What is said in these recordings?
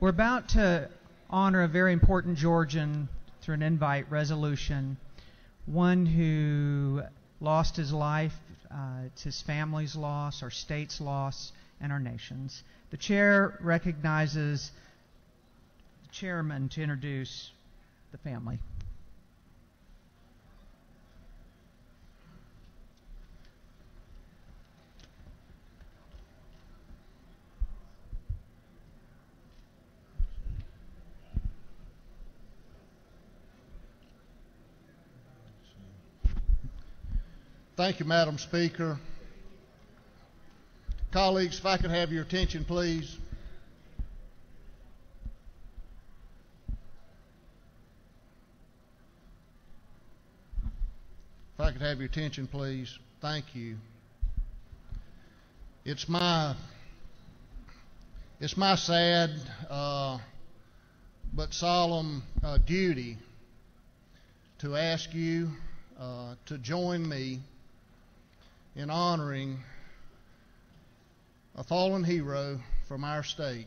We're about to honor a very important Georgian through an invite resolution, one who lost his life. It's his family's loss, our state's loss, and our nation's. The chair recognizes the chairman to introduce the family. Thank you, Madam Speaker. Colleagues, if I could have your attention, please. If I could have your attention, please. Thank you. It's my sad but solemn duty to ask you to join me in honoring a fallen hero from our state.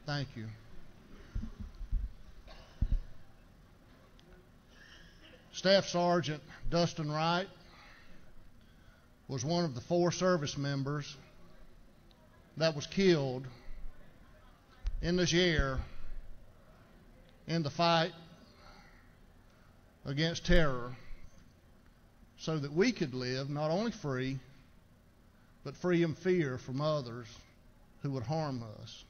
Thank you. Staff Sergeant Dustin Wright was one of the 4 service members that was killed in this year in the fight against terror, so that we could live not only free, but free in fear from others who would harm us.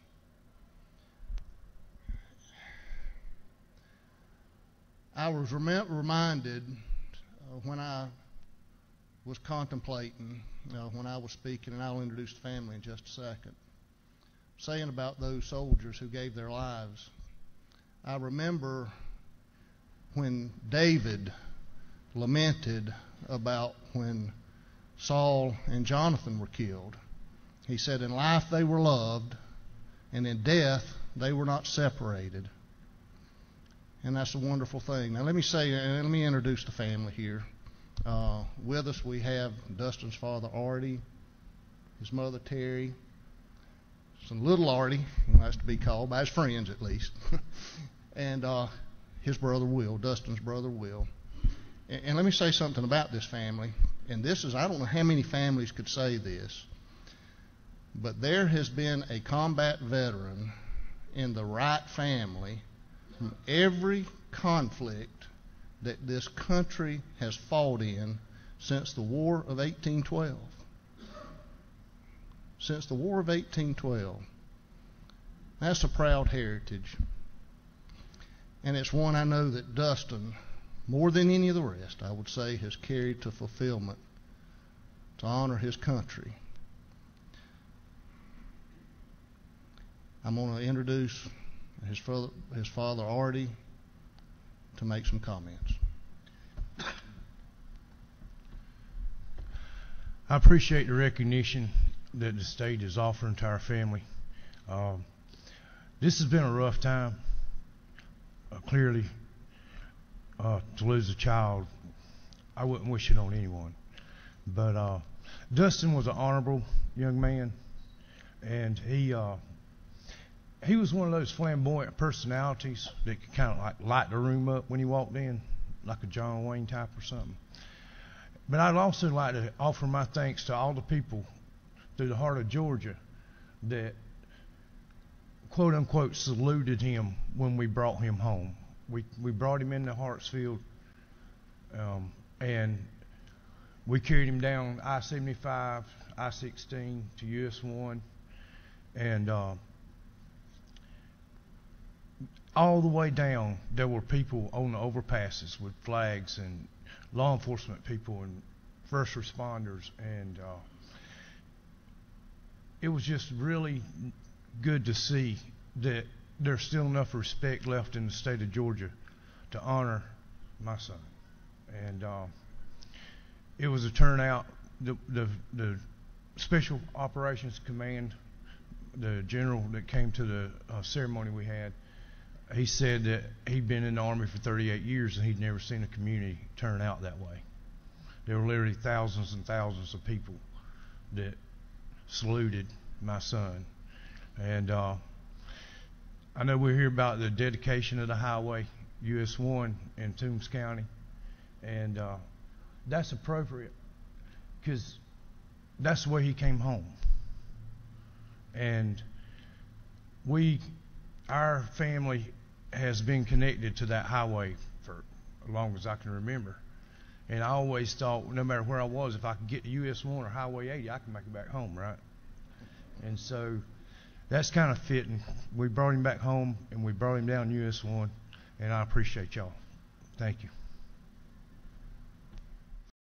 I was reminded when I was contemplating, when I was speaking, and I'll introduce the family in just a second, saying about those soldiers who gave their lives. I remember when David lamented about when Saul and Jonathan were killed. He said, in life they were loved, and in death they were not separated. And that's a wonderful thing. Now let me introduce the family here. With us we have Dustin's father, Artie, his mother, Terry, some little Artie, he likes to be called, by his friends at least, and his brother Will, Dustin's brother Will. And let me say something about this family. And this is, I don't know how many families could say this, but there has been a combat veteran in the Wright family from every conflict that this country has fought in since the War of 1812. Since the War of 1812. That's a proud heritage. And it's one I know that Dustin, more than any of the rest, I would say, has carried to fulfillment to honor his country. I'm going to introduce his father, Artie, to make some comments. I appreciate the recognition that the state is offering to our family. This has been a rough time. Clearly, to lose a child, I wouldn't wish it on anyone. But Dustin was an honorable young man, and he was one of those flamboyant personalities that could kind of like light the room up when he walked in, like a John Wayne type or something. But I'd also like to offer my thanks to all the people through the heart of Georgia that quote unquote saluted him when we brought him home. We brought him into Hartsfield, and we carried him down I-75, I-16 to US 1, and all the way down there were people on the overpasses with flags and law enforcement people and first responders, and it was just really good to see that there's still enough respect left in the state of Georgia to honor my son. And it was a turnout. The Special Operations Command, the general that came to the ceremony we had, he said that he'd been in the Army for 38 years and he'd never seen a community turn out that way. There were literally thousands and thousands of people that saluted my son. And I know we hear about the dedication of the highway, US 1 in Toombs County, and that's appropriate because that's where he came home. And our family has been connected to that highway for as long as I can remember. And I always thought, no matter where I was, if I could get to US 1 or Highway 80, I can make it back home, right? And so that's kind of fitting. We brought him back home, and we brought him down US 1, and I appreciate y'all. Thank you.